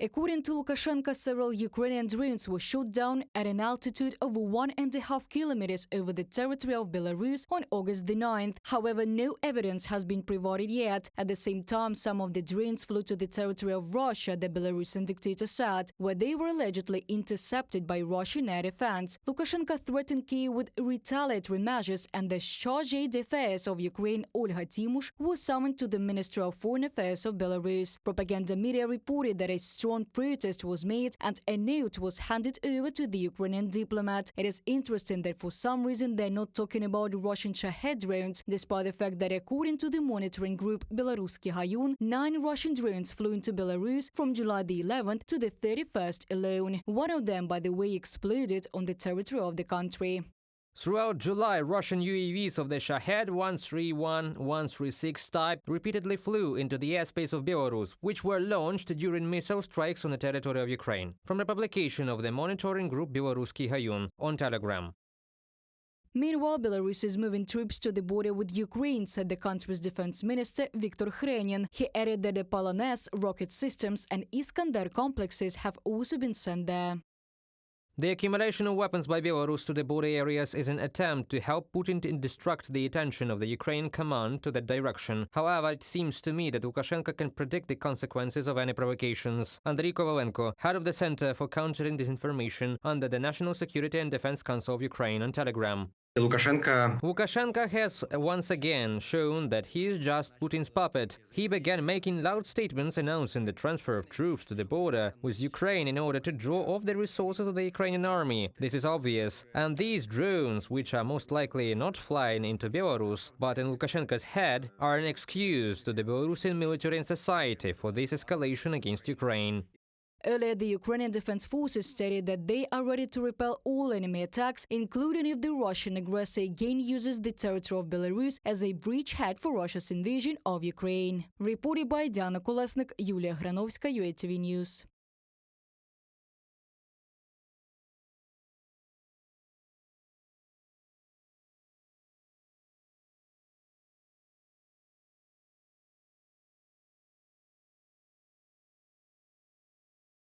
According to Lukashenko, several Ukrainian drones were shot down at an altitude of 1.5 kilometers over the territory of Belarus on August the 9th. However, no evidence has been provided yet. At the same time, some of the drones flew to the territory of Russia, the Belarusian dictator said, where they were allegedly intercepted by Russian air defense. Lukashenko threatened Kyiv with retaliatory measures, and the chargé d'affaires of Ukraine, Olga Timush, was summoned to the Ministry of Foreign Affairs of Belarus. Propaganda media reported that a strong protest was made and a note was handed over to the Ukrainian diplomat. It is interesting that for some reason they're not talking about Russian Shahed drones, despite the fact that according to the monitoring group Belarusian, 9 Russian drones flew into Belarus from July the 11th to the 31st alone. One of them, by the way, exploded on the territory of the country. Throughout July, Russian UAVs of the Shahed 131, 136 type repeatedly flew into the airspace of Belarus, which were launched during missile strikes on the territory of Ukraine. From the publication of the monitoring group Belarusian on Telegram. Meanwhile, Belarus is moving troops to the border with Ukraine, said the country's defense minister Viktor Khrenin. He added that the Polonez rocket systems and Iskander complexes have also been sent there. The accumulation of weapons by Belarus to the border areas is an attempt to help Putin to distract the attention of the Ukrainian command to that direction. However, it seems to me that Lukashenko can predict the consequences of any provocations. Andriy Kovalenko, head of the Center for Countering Disinformation under the National Security and Defense Council of Ukraine, on Telegram. Lukashenko has once again shown that he is just Putin's puppet. He began making loud statements announcing the transfer of troops to the border with Ukraine in order to draw off the resources of the Ukrainian army. This is obvious. And these drones, which are most likely not flying into Belarus, but in Lukashenko's head, are an excuse to the Belarusian military and society for this escalation against Ukraine. Earlier, the Ukrainian Defense Forces stated that they are ready to repel all enemy attacks, including if the Russian aggressor again uses the territory of Belarus as a bridgehead for Russia's invasion of Ukraine. Reported by Diana Kolesnik, Yulia Granovska, UATV News.